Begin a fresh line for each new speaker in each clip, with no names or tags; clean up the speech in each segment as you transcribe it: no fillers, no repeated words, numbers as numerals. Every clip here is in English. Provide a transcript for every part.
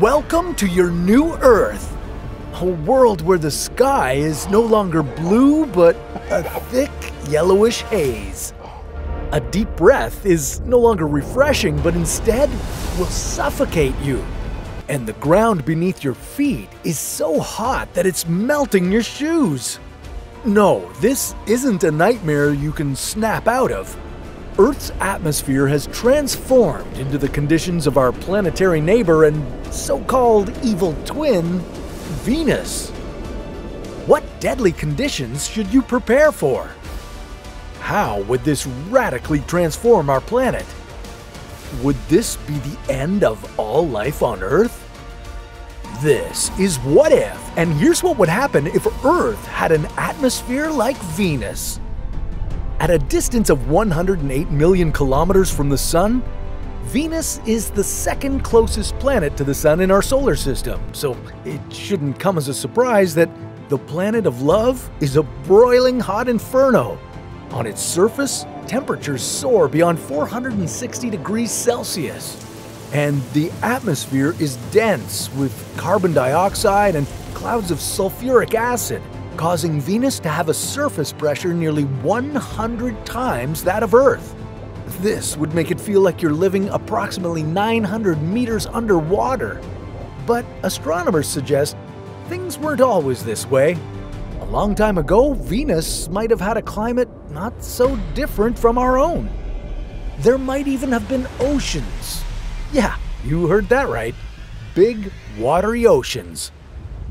Welcome to your new Earth, a world where the sky is no longer blue but a thick yellowish haze. A deep breath is no longer refreshing but instead will suffocate you. And the ground beneath your feet is so hot that it's melting your shoes. No, this isn't a nightmare you can snap out of. Earth's atmosphere has transformed into the conditions of our planetary neighbor and so-called evil twin, Venus. What deadly conditions should you prepare for? How would this radically transform our planet? Would this be the end of all life on Earth? This is What If, and here's what would happen if Earth had an atmosphere like Venus. At a distance of 108 million kilometers from the Sun, Venus is the second closest planet to the Sun in our solar system, so it shouldn't come as a surprise that the planet of love is a broiling hot inferno. On its surface, temperatures soar beyond 460 degrees Celsius. And the atmosphere is dense with carbon dioxide and clouds of sulfuric acid, causing Venus to have a surface pressure nearly 100 times that of Earth. This would make it feel like you're living approximately 900 meters underwater. But astronomers suggest things weren't always this way. A long time ago, Venus might have had a climate not so different from our own. There might even have been oceans. Yeah, you heard that right. Big, watery oceans.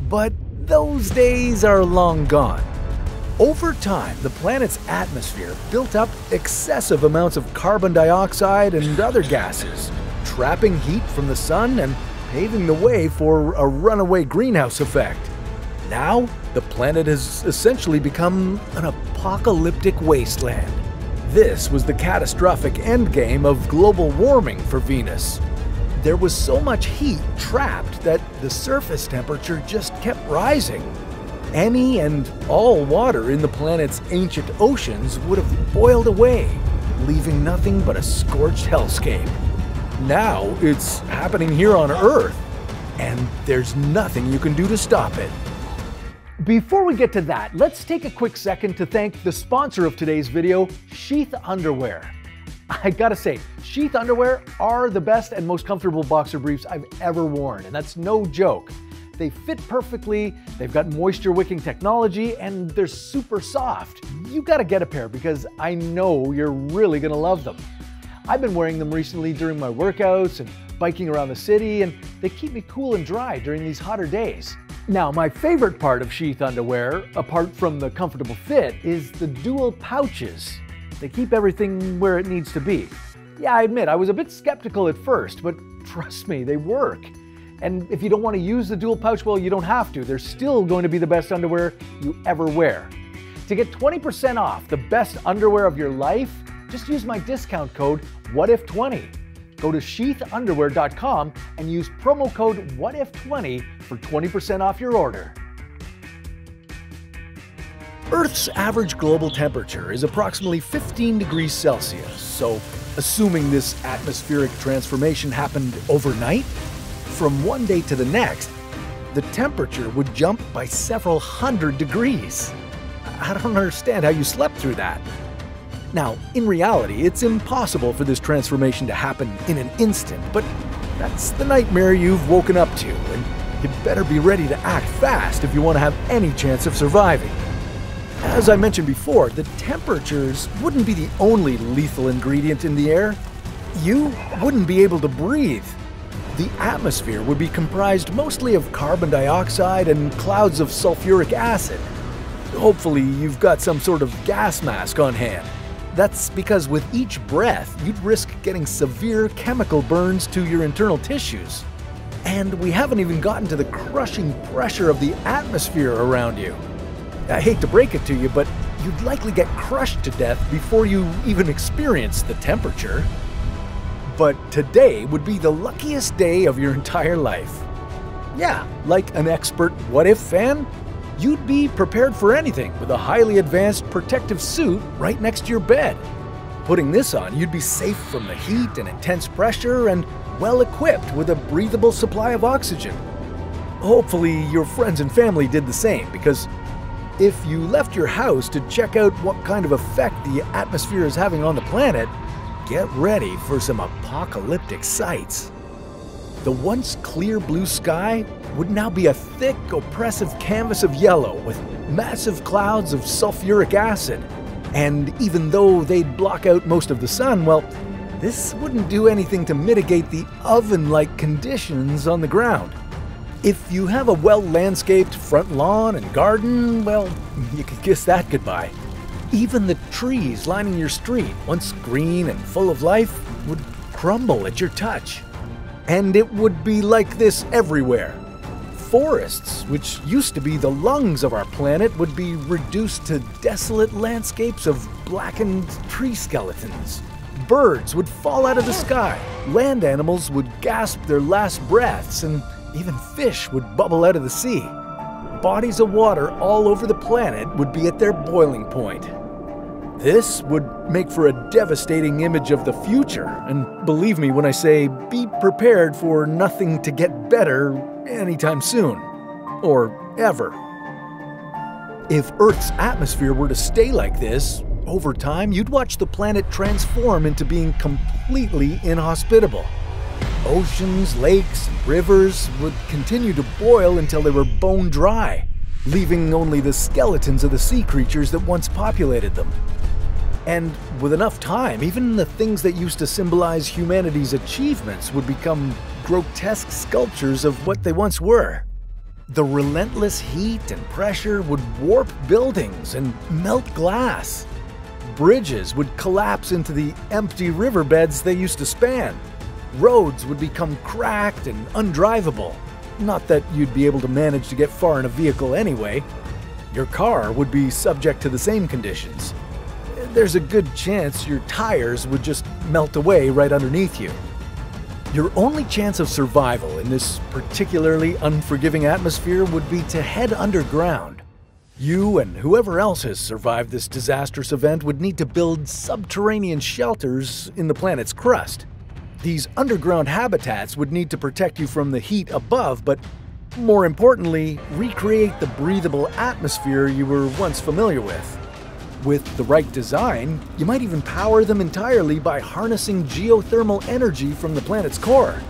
But those days are long gone. Over time, the planet's atmosphere built up excessive amounts of carbon dioxide and other gases, trapping heat from the sun and paving the way for a runaway greenhouse effect. Now, the planet has essentially become an apocalyptic wasteland. This was the catastrophic endgame of global warming for Venus. There was so much heat trapped that the surface temperature just kept rising. Any and all water in the planet's ancient oceans would have boiled away, leaving nothing but a scorched hellscape. Now it's happening here on Earth, and there's nothing you can do to stop it. Before we get to that, let's take a quick second to thank the sponsor of today's video, Sheath Underwear. I gotta say, Sheath underwear are the best and most comfortable boxer briefs I've ever worn, and that's no joke. They fit perfectly, they've got moisture-wicking technology, and they're super soft. You gotta get a pair because I know you're really gonna love them. I've been wearing them recently during my workouts and biking around the city, and they keep me cool and dry during these hotter days. Now, my favorite part of Sheath underwear, apart from the comfortable fit, is the dual pouches. They keep everything where it needs to be. Yeah, I admit, I was a bit skeptical at first, but trust me, they work. And if you don't want to use the dual pouch, well, you don't have to. They're still going to be the best underwear you ever wear. To get 20% off the best underwear of your life, just use my discount code WHATIF20. Go to sheathunderwear.com and use promo code WHATIF20 for 20% off your order. Earth's average global temperature is approximately 15 degrees Celsius, so assuming this atmospheric transformation happened overnight, from one day to the next, the temperature would jump by several hundred degrees. I don't understand how you slept through that. Now, in reality, it's impossible for this transformation to happen in an instant, but that's the nightmare you've woken up to, and you'd better be ready to act fast if you want to have any chance of surviving. As I mentioned before, the temperatures wouldn't be the only lethal ingredient in the air. You wouldn't be able to breathe. The atmosphere would be comprised mostly of carbon dioxide and clouds of sulfuric acid. Hopefully, you've got some sort of gas mask on hand. That's because with each breath, you'd risk getting severe chemical burns to your internal tissues. And we haven't even gotten to the crushing pressure of the atmosphere around you. I hate to break it to you, but you'd likely get crushed to death before you even experience the temperature. But today would be the luckiest day of your entire life. Yeah, like an expert What If fan, you'd be prepared for anything with a highly advanced protective suit right next to your bed. Putting this on, you'd be safe from the heat and intense pressure and well equipped with a breathable supply of oxygen. Hopefully your friends and family did the same, because if you left your house to check out what kind of effect the atmosphere is having on the planet, get ready for some apocalyptic sights. The once clear blue sky would now be a thick, oppressive canvas of yellow with massive clouds of sulfuric acid. And even though they'd block out most of the sun, well, this wouldn't do anything to mitigate the oven-like conditions on the ground. If you have a well-landscaped front lawn and garden, well, you could kiss that goodbye. Even the trees lining your street, once green and full of life, would crumble at your touch. And it would be like this everywhere. Forests, which used to be the lungs of our planet, would be reduced to desolate landscapes of blackened tree skeletons. Birds would fall out of the sky, land animals would gasp their last breaths, and even fish would bubble out of the sea. Bodies of water all over the planet would be at their boiling point. This would make for a devastating image of the future, and believe me when I say be prepared for nothing to get better anytime soon, or ever. If Earth's atmosphere were to stay like this, over time you'd watch the planet transform into being completely inhospitable. Oceans, lakes, and rivers would continue to boil until they were bone dry, leaving only the skeletons of the sea creatures that once populated them. And with enough time, even the things that used to symbolize humanity's achievements would become grotesque sculptures of what they once were. The relentless heat and pressure would warp buildings and melt glass. Bridges would collapse into the empty riverbeds they used to span. Roads would become cracked and undrivable. Not that you'd be able to manage to get far in a vehicle anyway. Your car would be subject to the same conditions. There's a good chance your tires would just melt away right underneath you. Your only chance of survival in this particularly unforgiving atmosphere would be to head underground. You and whoever else has survived this disastrous event would need to build subterranean shelters in the planet's crust. These underground habitats would need to protect you from the heat above, but more importantly, recreate the breathable atmosphere you were once familiar with. With the right design, you might even power them entirely by harnessing geothermal energy from the planet's core.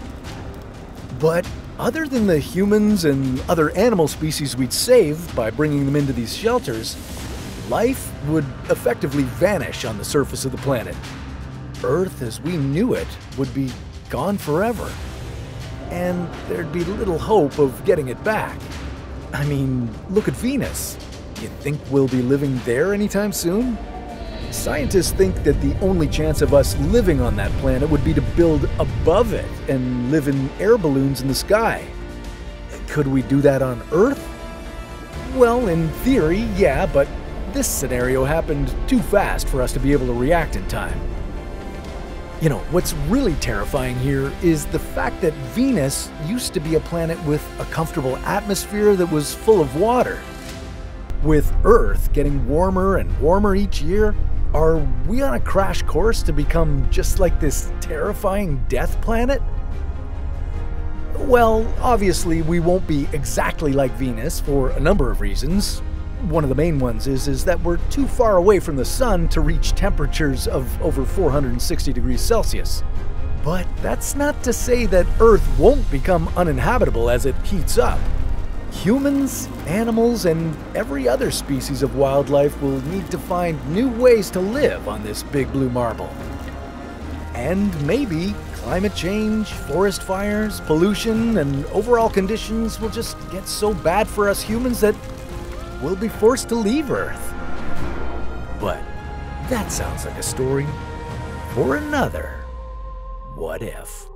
But other than the humans and other animal species we'd save by bringing them into these shelters, life would effectively vanish on the surface of the planet. Earth as we knew it would be gone forever. And there'd be little hope of getting it back. I mean, look at Venus. You think we'll be living there anytime soon? Scientists think that the only chance of us living on that planet would be to build above it and live in air balloons in the sky. Could we do that on Earth? Well, in theory, yeah, but this scenario happened too fast for us to be able to react in time. You know, what's really terrifying here is the fact that Venus used to be a planet with a comfortable atmosphere that was full of water. With Earth getting warmer and warmer each year, are we on a crash course to become just like this terrifying death planet? Well, obviously we won't be exactly like Venus for a number of reasons. One of the main ones is that we're too far away from the sun to reach temperatures of over 460 degrees Celsius. But that's not to say that Earth won't become uninhabitable as it heats up. Humans, animals, and every other species of wildlife will need to find new ways to live on this big blue marble. And maybe climate change, forest fires, pollution, and overall conditions will just get so bad for us humans that we'll be forced to leave Earth. But that sounds like a story for another What If.